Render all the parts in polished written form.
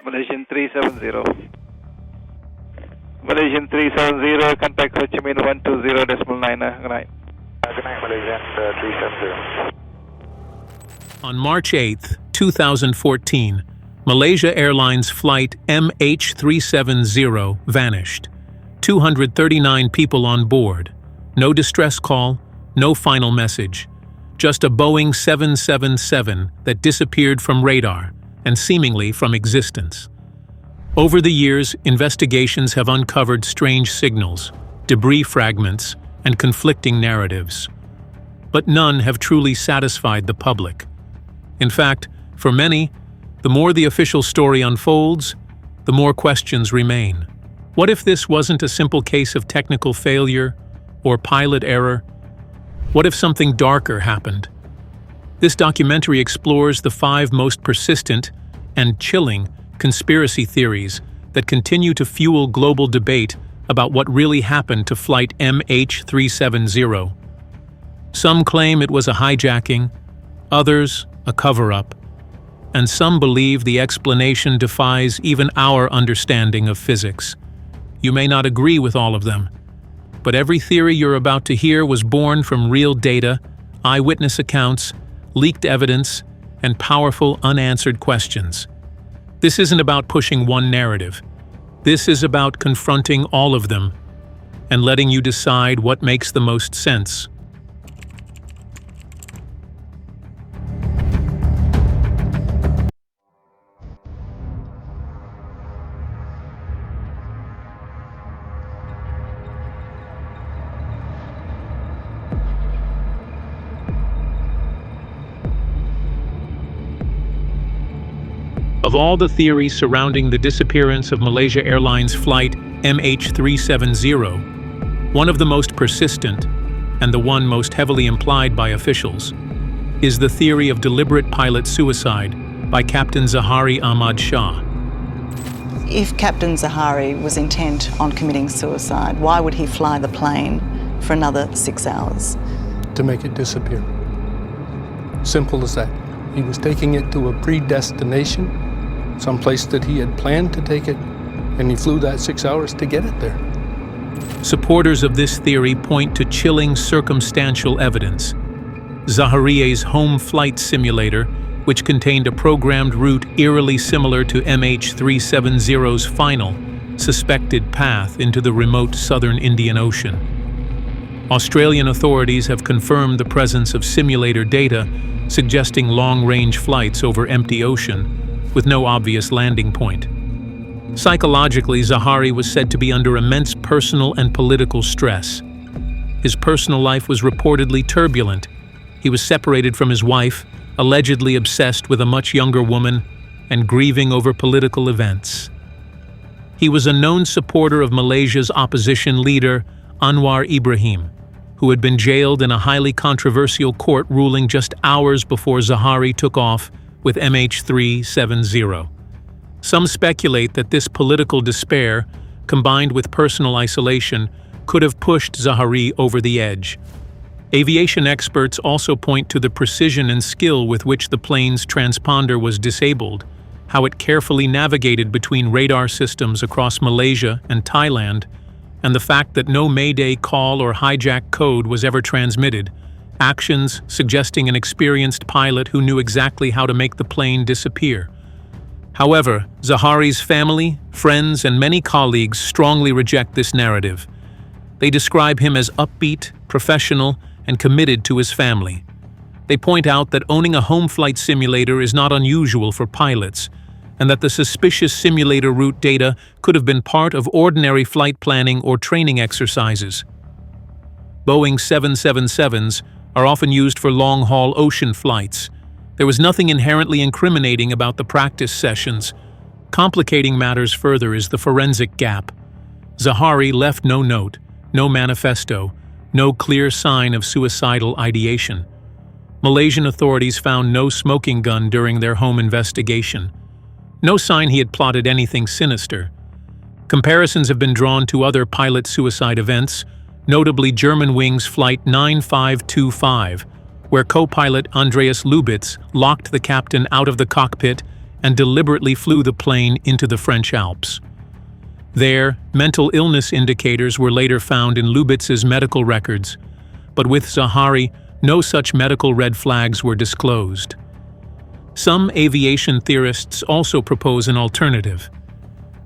Malaysian 370. Malaysian 370, contact Ho Chi Minh 120.9. Good night. Good night, Malaysian 370. On March 8, 2014, Malaysia Airlines Flight MH370 vanished. 239 people on board. No distress call, no final message. Just a Boeing 777 that disappeared from radar and seemingly from existence. Over the years, investigations have uncovered strange signals, debris fragments, and conflicting narratives. But none have truly satisfied the public. In fact, for many, the more the official story unfolds, the more questions remain. What if this wasn't a simple case of technical failure or pilot error? What if something darker happened? This documentary explores the 5 most persistent and chilling conspiracy theories that continue to fuel global debate about what really happened to Flight MH370. Some claim it was a hijacking, others a cover-up, and some believe the explanation defies even our understanding of physics. You may not agree with all of them, but every theory you're about to hear was born from real data, eyewitness accounts, leaked evidence, and powerful unanswered questions. This isn't about pushing one narrative. This is about confronting all of them and letting you decide what makes the most sense. Of all the theories surrounding the disappearance of Malaysia Airlines Flight MH370, one of the most persistent, and the one most heavily implied by officials, is the theory of deliberate pilot suicide by Captain Zahari Ahmad Shah. If Captain Zahari was intent on committing suicide, why would he fly the plane for another 6 hours? To make it disappear. Simple as that. He was taking it to a predestination, someplace that he had planned to take it, and he flew that 6 hours to get it there. Supporters of this theory point to chilling circumstantial evidence. Zahari's home flight simulator, which contained a programmed route eerily similar to MH370's final, suspected path into the remote southern Indian Ocean. Australian authorities have confirmed the presence of simulator data suggesting long-range flights over empty ocean, with no obvious landing point. Psychologically, Zahari was said to be under immense personal and political stress. His personal life was reportedly turbulent. He was separated from his wife, allegedly obsessed with a much younger woman, and grieving over political events. He was a known supporter of Malaysia's opposition leader, Anwar Ibrahim, who had been jailed in a highly controversial court ruling just hours before Zahari took off with MH370. Some speculate that this political despair, combined with personal isolation, could have pushed Zahari over the edge. Aviation experts also point to the precision and skill with which the plane's transponder was disabled, how it carefully navigated between radar systems across Malaysia and Thailand, and the fact that no Mayday call or hijack code was ever transmitted, actions suggesting an experienced pilot who knew exactly how to make the plane disappear. However, Zahari's family, friends, and many colleagues strongly reject this narrative. They describe him as upbeat, professional, and committed to his family. They point out that owning a home flight simulator is not unusual for pilots, and that the suspicious simulator route data could have been part of ordinary flight planning or training exercises. Boeing 777s are often used for long-haul ocean flights. There was nothing inherently incriminating about the practice sessions. Complicating matters further is the forensic gap. Zahari left no note, no manifesto, no clear sign of suicidal ideation. Malaysian authorities found no smoking gun during their home investigation. No sign he had plotted anything sinister. Comparisons have been drawn to other pilot suicide events, notably Germanwings Flight 9525, where co-pilot Andreas Lubitz locked the captain out of the cockpit and deliberately flew the plane into the French Alps. There, mental illness indicators were later found in Lubitz's medical records, but with Zaharie, no such medical red flags were disclosed. Some aviation theorists also propose an alternative,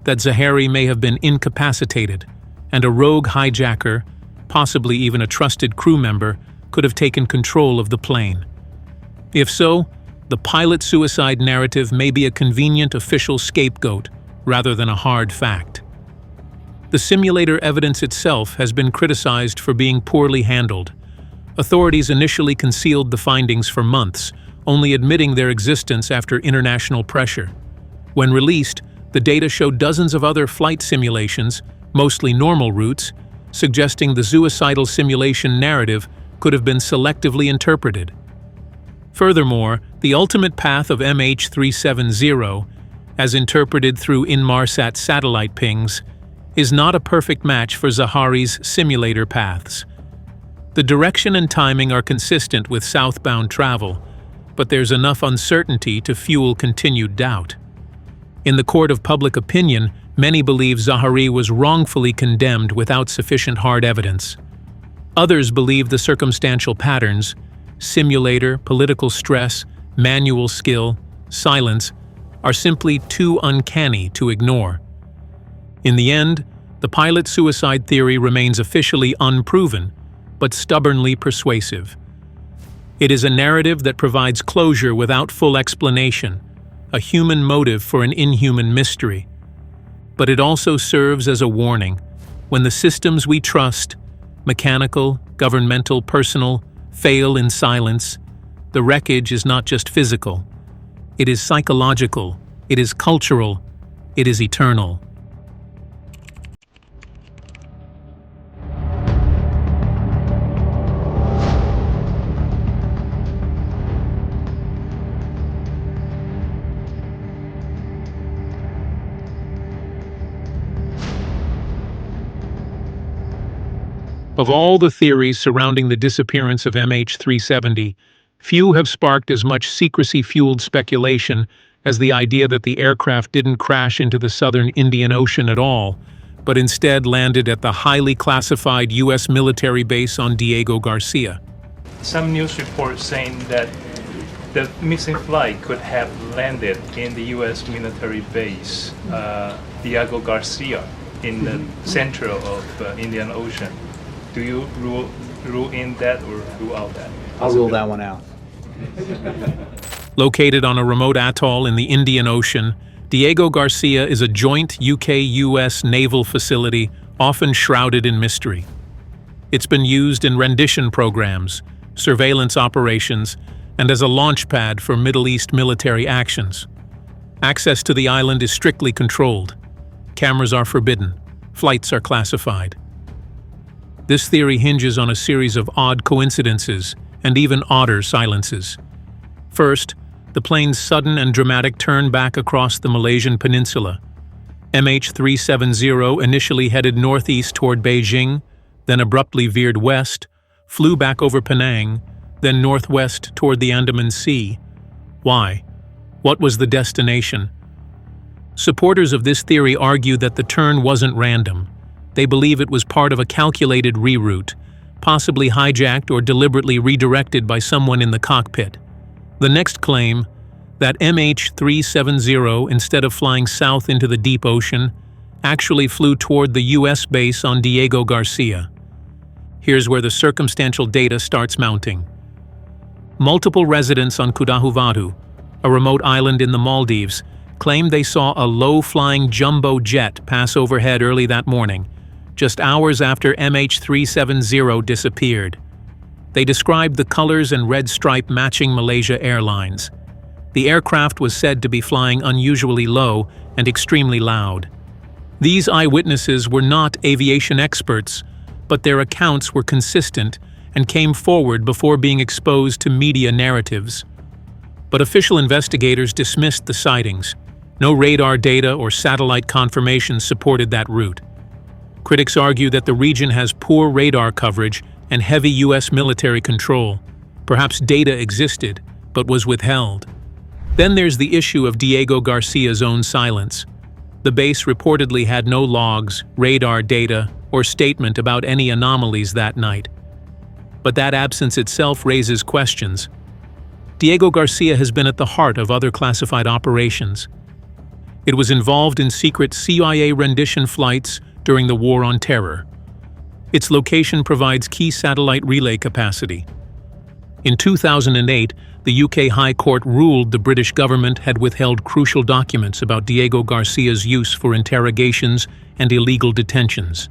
that Zaharie may have been incapacitated, and a rogue hijacker, possibly even a trusted crew member, could have taken control of the plane. If so, the pilot suicide narrative may be a convenient official scapegoat rather than a hard fact. The simulator evidence itself has been criticized for being poorly handled. Authorities initially concealed the findings for months, only admitting their existence after international pressure. When released, the data showed dozens of other flight simulations, mostly normal routes, suggesting the suicidal simulation narrative could have been selectively interpreted. Furthermore, the ultimate path of MH370, as interpreted through Inmarsat satellite pings, is not a perfect match for Zaharie's simulator paths. The direction and timing are consistent with southbound travel, but there's enough uncertainty to fuel continued doubt. In the court of public opinion, many believe Zaharie was wrongfully condemned without sufficient hard evidence. Others believe the circumstantial patterns, simulator, political stress, manual skill, silence, are simply too uncanny to ignore. In the end, the pilot suicide theory remains officially unproven, but stubbornly persuasive. It is a narrative that provides closure without full explanation, a human motive for an inhuman mystery. But it also serves as a warning. When the systems we trust, mechanical, governmental, personal, fail in silence, the wreckage is not just physical. It is psychological, it is cultural, it is eternal. Of all the theories surrounding the disappearance of MH370, few have sparked as much secrecy-fueled speculation as the idea that the aircraft didn't crash into the southern Indian Ocean at all, but instead landed at the highly classified U.S. military base on Diego Garcia. Some news reports saying that the missing flight could have landed in the U.S. military base, Diego Garcia, in the center of Indian Ocean. Do you rule in that or rule out that? I'll rule that one out. Located on a remote atoll in the Indian Ocean, Diego Garcia is a joint UK-US naval facility often shrouded in mystery. It's been used in rendition programs, surveillance operations, and as a launch pad for Middle East military actions. Access to the island is strictly controlled. Cameras are forbidden. Flights are classified. This theory hinges on a series of odd coincidences and even odder silences. First, the plane's sudden and dramatic turn back across the Malaysian peninsula. MH370 initially headed northeast toward Beijing, then abruptly veered west, flew back over Penang, then northwest toward the Andaman Sea. Why? What was the destination? Supporters of this theory argue that the turn wasn't random. They believe it was part of a calculated reroute, possibly hijacked or deliberately redirected by someone in the cockpit. The next claim, that MH370, instead of flying south into the deep ocean, actually flew toward the U.S. base on Diego Garcia. Here's where the circumstantial data starts mounting. Multiple residents on Kudahuvadu, a remote island in the Maldives, claimed they saw a low-flying jumbo jet pass overhead early that morning, just hours after MH370 disappeared. They described the colors and red stripe matching Malaysia Airlines. The aircraft was said to be flying unusually low and extremely loud. These eyewitnesses were not aviation experts, but their accounts were consistent and came forward before being exposed to media narratives. But official investigators dismissed the sightings. No radar data or satellite confirmation supported that route. Critics argue that the region has poor radar coverage and heavy U.S. military control. Perhaps data existed, but was withheld. Then there's the issue of Diego Garcia's own silence. The base reportedly had no logs, radar data, or statement about any anomalies that night. But that absence itself raises questions. Diego Garcia has been at the heart of other classified operations. It was involved in secret CIA rendition flights during the War on Terror. Its location provides key satellite relay capacity. In 2008, the UK High Court ruled the British government had withheld crucial documents about Diego Garcia's use for interrogations and illegal detentions.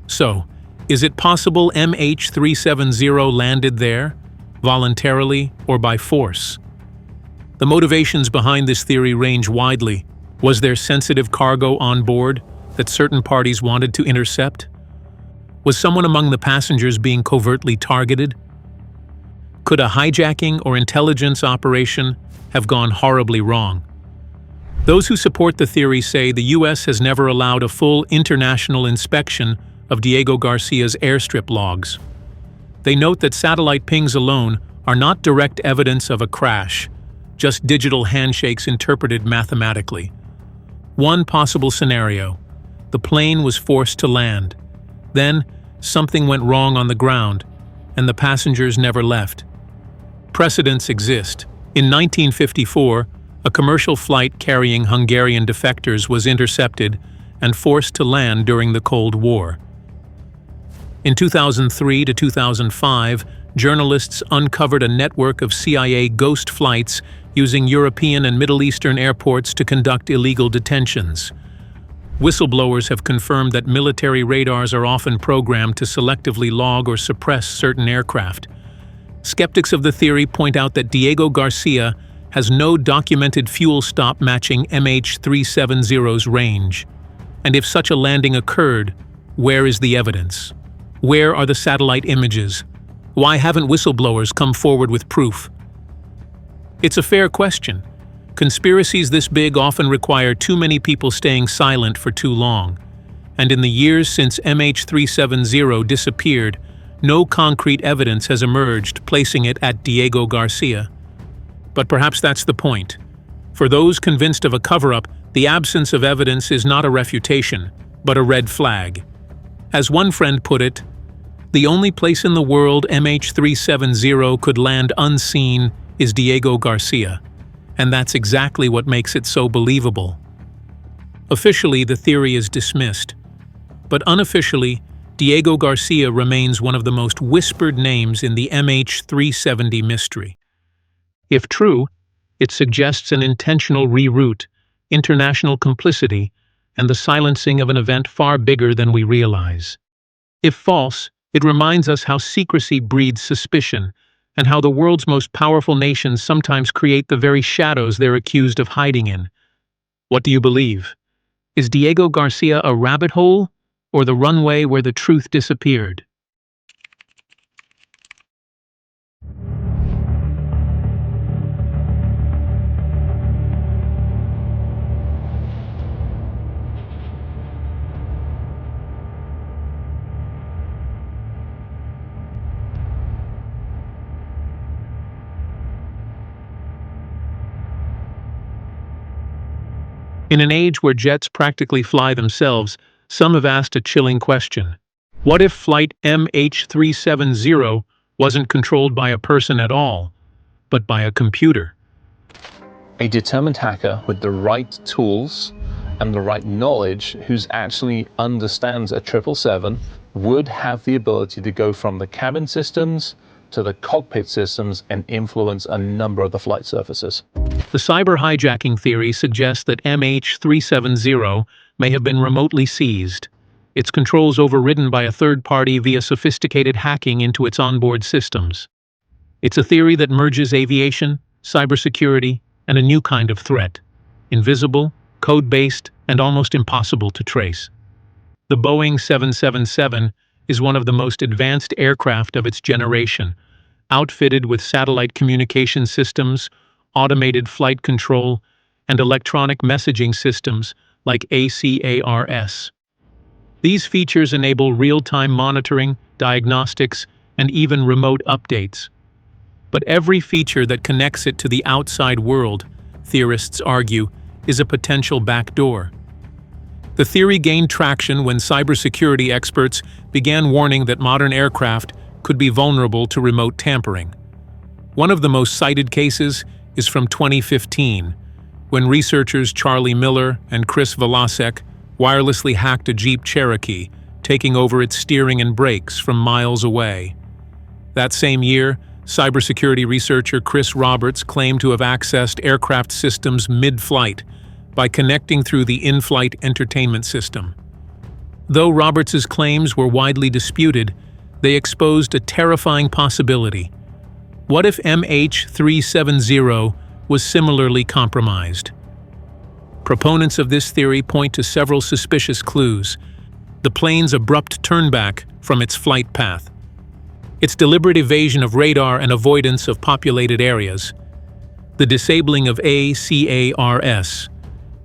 So, is it possible MH370 landed there, voluntarily or by force? The motivations behind this theory range widely. Was there sensitive cargo on board that certain parties wanted to intercept? Was someone among the passengers being covertly targeted? Could a hijacking or intelligence operation have gone horribly wrong? Those who support the theory say the US has never allowed a full international inspection of Diego Garcia's airstrip logs. They note that satellite pings alone are not direct evidence of a crash, just digital handshakes interpreted mathematically. One possible scenario: the plane was forced to land. Then, something went wrong on the ground, and the passengers never left. Precedents exist. In 1954, a commercial flight carrying Hungarian defectors was intercepted and forced to land during the Cold War. In 2003 to 2005, journalists uncovered a network of CIA ghost flights using European and Middle Eastern airports to conduct illegal detentions. Whistleblowers have confirmed that military radars are often programmed to selectively log or suppress certain aircraft. Skeptics of the theory point out that Diego Garcia has no documented fuel stop matching MH370's range. And if such a landing occurred, where is the evidence? Where are the satellite images? Why haven't whistleblowers come forward with proof? It's a fair question. Conspiracies this big often require too many people staying silent for too long. And in the years since MH370 disappeared, no concrete evidence has emerged placing it at Diego Garcia. But perhaps that's the point. For those convinced of a cover-up, the absence of evidence is not a refutation, but a red flag. As one friend put it, the only place in the world MH370 could land unseen is Diego Garcia. And that's exactly what makes it so believable. Officially, the theory is dismissed. But unofficially, Diego Garcia remains one of the most whispered names in the MH370 mystery. If true, it suggests an intentional reroute, international complicity, and the silencing of an event far bigger than we realize. If false, it reminds us how secrecy breeds suspicion, and how the world's most powerful nations sometimes create the very shadows they're accused of hiding in. What do you believe? Is Diego Garcia a rabbit hole, or the runway where the truth disappeared? In an age where jets practically fly themselves, some have asked a chilling question. What if flight MH370 wasn't controlled by a person at all, but by a computer? A determined hacker with the right tools and the right knowledge, who's actually understands a 777, would have the ability to go from the cabin systems to the cockpit systems and influence a number of the flight surfaces. The cyber hijacking theory suggests that MH370 may have been remotely seized, its controls overridden by a third party via sophisticated hacking into its onboard systems. It's a theory that merges aviation, cybersecurity, and a new kind of threat: invisible, code-based, and almost impossible to trace. The Boeing 777 is one of the most advanced aircraft of its generation, outfitted with satellite communication systems, automated flight control, and electronic messaging systems like ACARS. These features enable real-time monitoring, diagnostics, and even remote updates. But every feature that connects it to the outside world theorists argue, is a potential backdoor. The theory gained traction when cybersecurity experts began warning that modern aircraft could be vulnerable to remote tampering. One of the most cited cases is from 2015, when researchers Charlie Miller and Chris Velasek wirelessly hacked a Jeep Cherokee, taking over its steering and brakes from miles away. That same year, cybersecurity researcher Chris Roberts claimed to have accessed aircraft systems mid-flight by connecting through the in-flight entertainment system. Though Roberts's claims were widely disputed, they exposed a terrifying possibility. What if MH370 was similarly compromised? Proponents of this theory point to several suspicious clues: the plane's abrupt turnback from its flight path, its deliberate evasion of radar and avoidance of populated areas, the disabling of ACARS,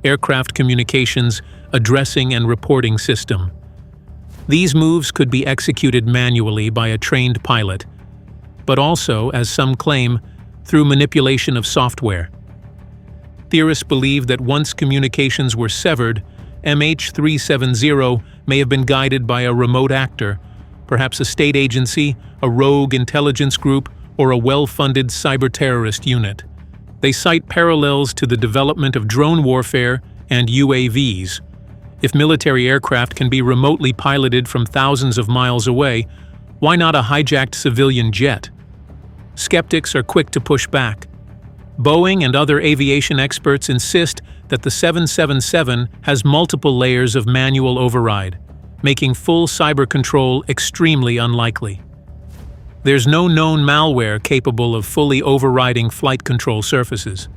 Aircraft Communications Addressing and Reporting System. These moves could be executed manually by a trained pilot, but also, as some claim, through manipulation of software. Theorists believe that once communications were severed, MH370 may have been guided by a remote actor, perhaps a state agency, a rogue intelligence group, or a well-funded cyber-terrorist unit. They cite parallels to the development of drone warfare and UAVs. If military aircraft can be remotely piloted from thousands of miles away, why not a hijacked civilian jet? Skeptics are quick to push back. Boeing and other aviation experts insist that the 777 has multiple layers of manual override, making full cyber control extremely unlikely. There's no known malware capable of fully overriding flight control surfaces.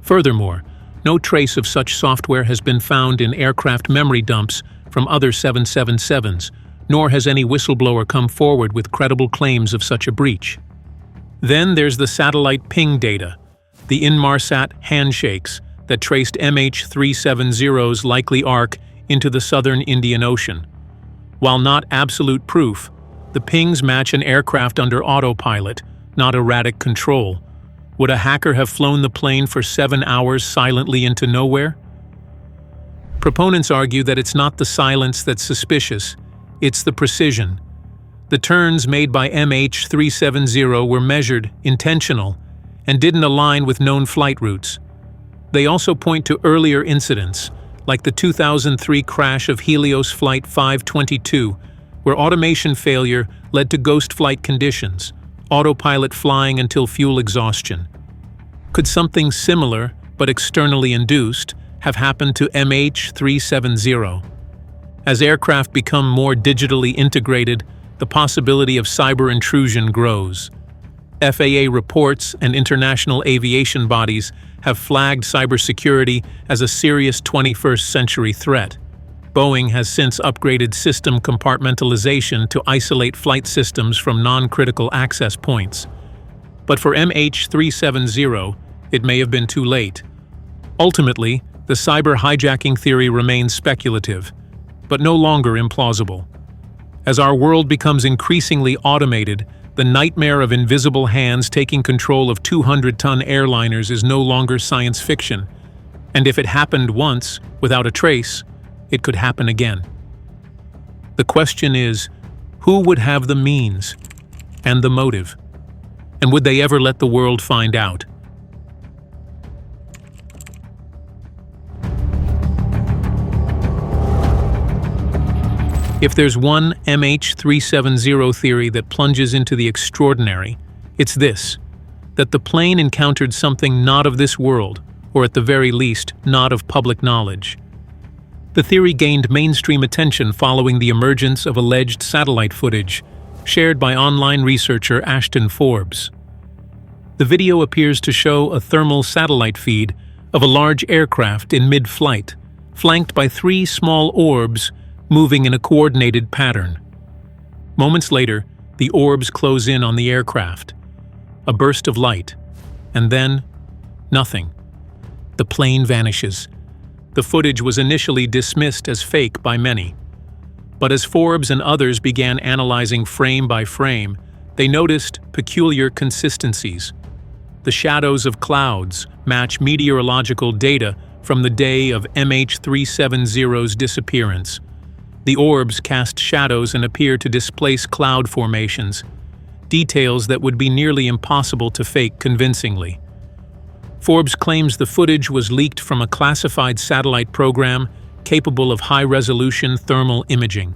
Furthermore, no trace of such software has been found in aircraft memory dumps from other 777s, nor has any whistleblower come forward with credible claims of such a breach. Then there's the satellite ping data, the Inmarsat handshakes that traced MH370's likely arc into the southern Indian Ocean. While not absolute proof, the pings match an aircraft under autopilot, not erratic control. Would a hacker have flown the plane for 7 hours silently into nowhere? Proponents argue that it's not the silence that's suspicious, it's the precision. The turns made by MH370 were measured, intentional, and didn't align with known flight routes. They also point to earlier incidents, like the 2003 crash of Helios Flight 522, where automation failure led to ghost flight conditions, autopilot flying until fuel exhaustion. Could something similar, but externally induced, have happened to MH370? As aircraft become more digitally integrated, the possibility of cyber intrusion grows. FAA reports and international aviation bodies have flagged cybersecurity as a serious 21st century threat. Boeing has since upgraded system compartmentalization to isolate flight systems from non-critical access points. But for MH370, it may have been too late. Ultimately, the cyber hijacking theory remains speculative, but no longer implausible. As our world becomes increasingly automated, the nightmare of invisible hands taking control of 200-ton airliners is no longer science fiction. And if it happened once, without a trace, it could happen again. The question is, who would have the means and the motive? And would they ever let the world find out? If there's one MH370 theory that plunges into the extraordinary, it's this: that the plane encountered something not of this world, or at the very least, not of public knowledge. The theory gained mainstream attention following the emergence of alleged satellite footage, shared by online researcher Ashton Forbes. The video appears to show a thermal satellite feed of a large aircraft in mid-flight, flanked by 3 small orbs moving in a coordinated pattern. Moments later, the orbs close in on the aircraft. A burst of light, and then nothing. The plane vanishes. The footage was initially dismissed as fake by many. But as Forbes and others began analyzing frame by frame, they noticed peculiar consistencies. The the shadows of clouds match meteorological data from the day of MH370's disappearance. The orbs cast shadows and appear to displace cloud formations, details that would be nearly impossible to fake convincingly. Forbes claims the footage was leaked from a classified satellite program capable of high-resolution thermal imaging.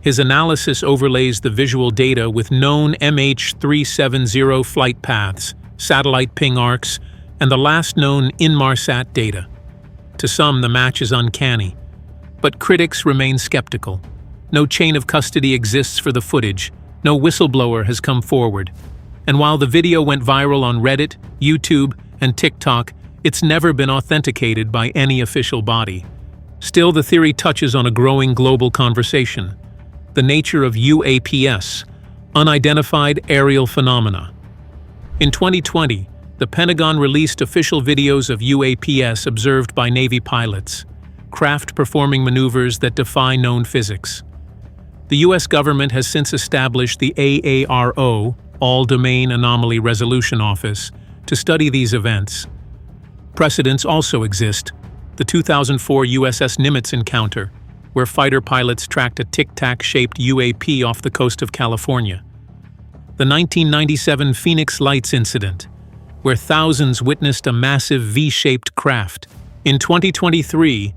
His analysis overlays the visual data with known MH370 flight paths, satellite ping arcs, and the last known Inmarsat data. To some, the match is uncanny, but critics remain skeptical. No chain of custody exists for the footage, no whistleblower has come forward. And while the video went viral on Reddit, YouTube, and TikTok, it's never been authenticated by any official body. Still, the theory touches on a growing global conversation: the nature of UAPs, unidentified aerial phenomena. In 2020, the Pentagon released official videos of UAPs observed by Navy pilots, craft performing maneuvers that defy known physics. The U.S. government has since established the AARO, All-Domain Anomaly Resolution Office, to study these events. Precedents also exist: the 2004 USS Nimitz encounter, where fighter pilots tracked a tic-tac-shaped UAP off the coast of California. The 1997 Phoenix Lights incident, where thousands witnessed a massive V-shaped craft. In 2023,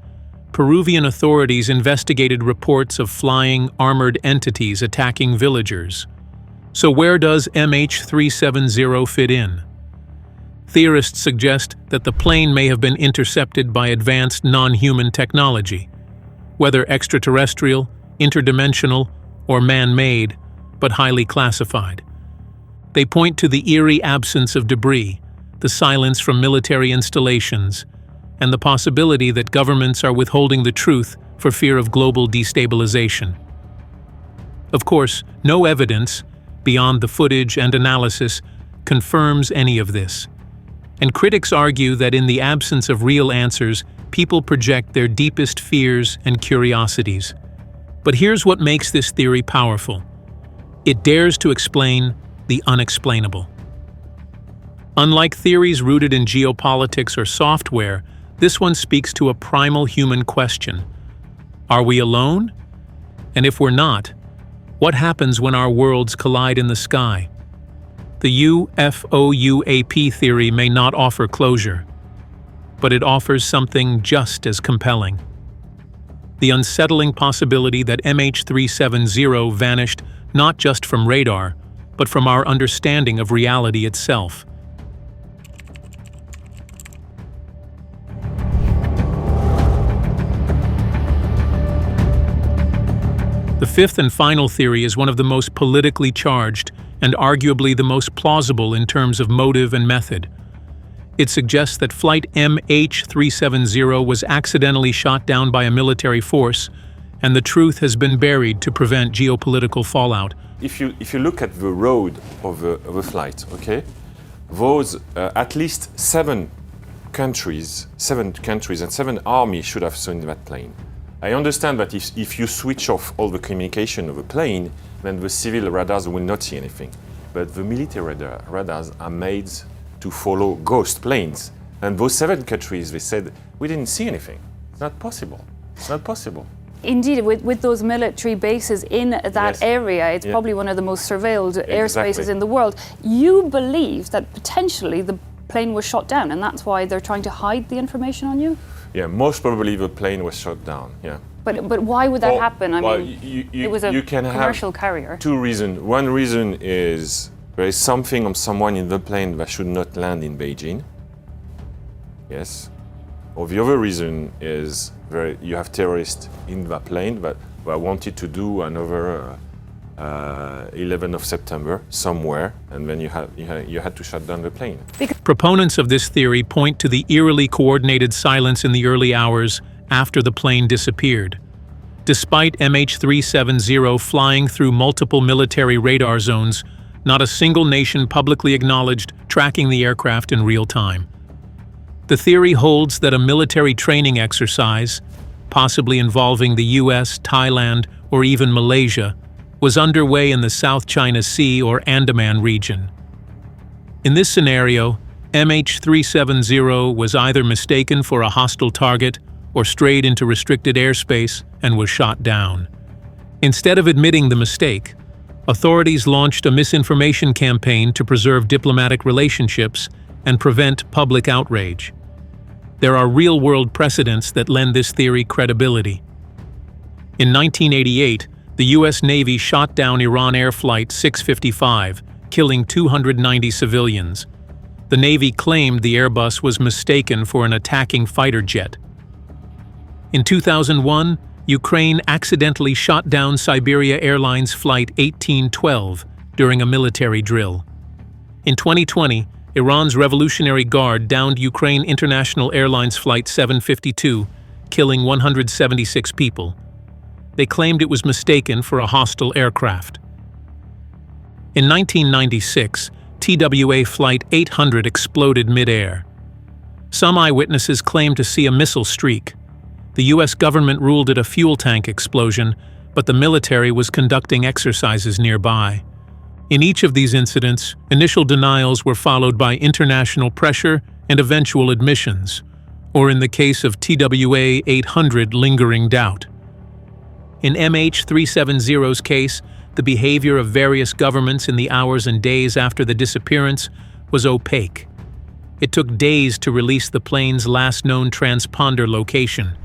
Peruvian authorities investigated reports of flying, armored entities attacking villagers. So where does MH370 fit in? Theorists suggest that the plane may have been intercepted by advanced non-human technology, whether extraterrestrial, interdimensional, or man-made, but highly classified. They point to the eerie absence of debris, the silence from military installations, and the possibility that governments are withholding the truth for fear of global destabilization. Of course, no evidence, beyond the footage and analysis, confirms any of this. And critics argue that in the absence of real answers, people project their deepest fears and curiosities. But here's what makes this theory powerful: it dares to explain the unexplainable. Unlike theories rooted in geopolitics or software, this one speaks to a primal human question: are we alone? And if we're not, what happens when our worlds collide in the sky? The UFO-UAP theory may not offer closure, but it offers something just as compelling: the unsettling possibility that MH370 vanished not just from radar, but from our understanding of reality itself. The fifth and final theory is one of the most politically charged and arguably the most plausible in terms of motive and method. It suggests that flight MH370 was accidentally shot down by a military force, and the truth has been buried to prevent geopolitical fallout. If you look at the road of a flight, okay, those at least seven countries and 7 armies should have seen that plane. I understand that if you switch off all the communication of a plane, then the civil radars will not see anything. But the military radars are made to follow ghost planes. And those 7 countries, they said, we didn't see anything. It's not possible. It's not possible. Indeed, with those military bases in that Yes. area, it's probably one of the most surveilled airspaces in the world. You believe that potentially the plane was shot down, and that's why they're trying to hide the information on you? Yeah, most probably the plane was shot down, yeah. But why would that happen? I mean, you, it was a you can commercial have carrier. 2 reasons. One reason is there is something on someone in the plane that should not land in Beijing. Yes. Or the other reason is you have terrorists in the plane that wanted to do another 11th of September somewhere, and then you had to shut down the plane. Proponents of this theory point to the eerily coordinated silence in the early hours after the plane disappeared. Despite MH370 flying through multiple military radar zones, not a single nation publicly acknowledged tracking the aircraft in real time. The theory holds that a military training exercise, possibly involving the US, Thailand, or even Malaysia, was underway in the South China Sea or Andaman region. In this scenario, MH370 was either mistaken for a hostile target or strayed into restricted airspace and was shot down. Instead of admitting the mistake, authorities launched a misinformation campaign to preserve diplomatic relationships and prevent public outrage. There are real-world precedents that lend this theory credibility. In 1988, the U.S. Navy shot down Iran Air Flight 655, killing 290 civilians. The Navy claimed the Airbus was mistaken for an attacking fighter jet. In 2001, Ukraine accidentally shot down Siberia Airlines Flight 1812 during a military drill. In 2020, Iran's Revolutionary Guard downed Ukraine International Airlines Flight 752, killing 176 people. They claimed it was mistaken for a hostile aircraft. In 1996, TWA Flight 800 exploded midair. Some eyewitnesses claimed to see a missile streak. The U.S. government ruled it a fuel tank explosion, but the military was conducting exercises nearby. In each of these incidents, initial denials were followed by international pressure and eventual admissions, or in the case of TWA 800, lingering doubt. In MH370's case, the behavior of various governments in the hours and days after the disappearance was opaque. It took days to release the plane's last known transponder location.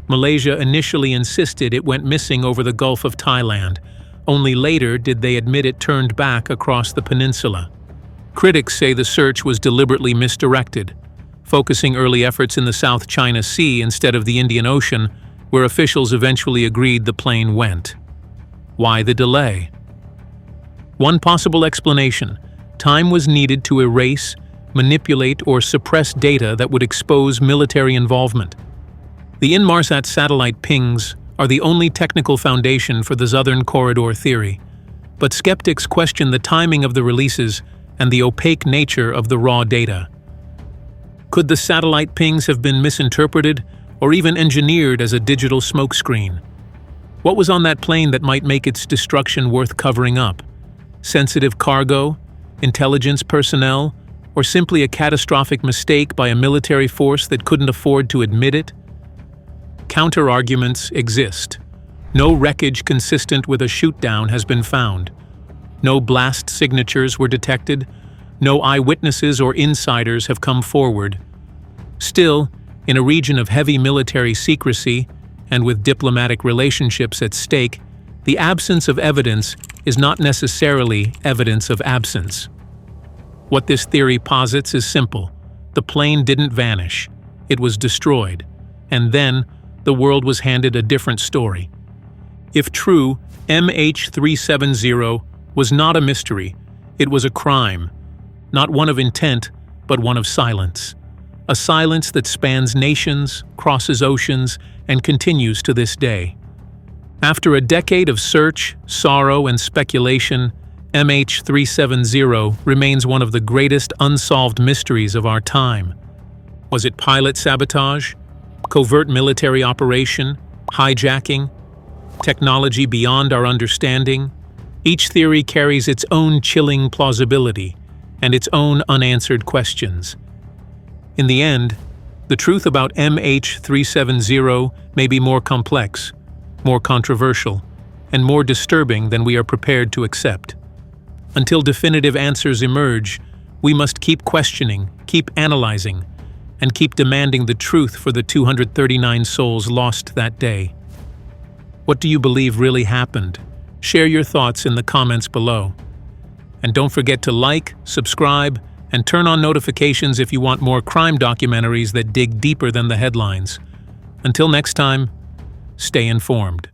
Malaysia initially insisted it went missing over the Gulf of Thailand. Only later did they admit it turned back across the peninsula. Critics say the search was deliberately misdirected, focusing early efforts in the South China Sea instead of the Indian Ocean, where officials eventually agreed the plane went. Why the delay? One possible explanation: time was needed to erase, manipulate, or suppress data that would expose military involvement. The Inmarsat satellite pings are the only technical foundation for the Southern Corridor theory, but skeptics question the timing of the releases and the opaque nature of the raw data. Could the satellite pings have been misinterpreted or even engineered as a digital smokescreen? What was on that plane that might make its destruction worth covering up? Sensitive cargo, intelligence personnel, or simply a catastrophic mistake by a military force that couldn't afford to admit it? Counter-arguments exist. No wreckage consistent with a shoot-down has been found. No blast signatures were detected. No eyewitnesses or insiders have come forward. Still, in a region of heavy military secrecy and with diplomatic relationships at stake, the absence of evidence is not necessarily evidence of absence. What this theory posits is simple. The plane didn't vanish. It was destroyed. And then, the world was handed a different story. If true, MH370 was not a mystery. It was a crime. Not one of intent, but one of silence. A silence that spans nations, crosses oceans, and continues to this day. After a decade of search, sorrow, and speculation, MH370 remains one of the greatest unsolved mysteries of our time. Was it pilot sabotage? Covert military operation? Hijacking? Technology beyond our understanding? Each theory carries its own chilling plausibility and its own unanswered questions. In the end, the truth about MH370 may be more complex, more controversial, and more disturbing than we are prepared to accept. Until definitive answers emerge, we must keep questioning, keep analyzing, and keep demanding the truth for the 239 souls lost that day. What do you believe really happened? Share your thoughts in the comments below. And don't forget to like, subscribe, and turn on notifications if you want more crime documentaries that dig deeper than the headlines. Until next time, stay informed.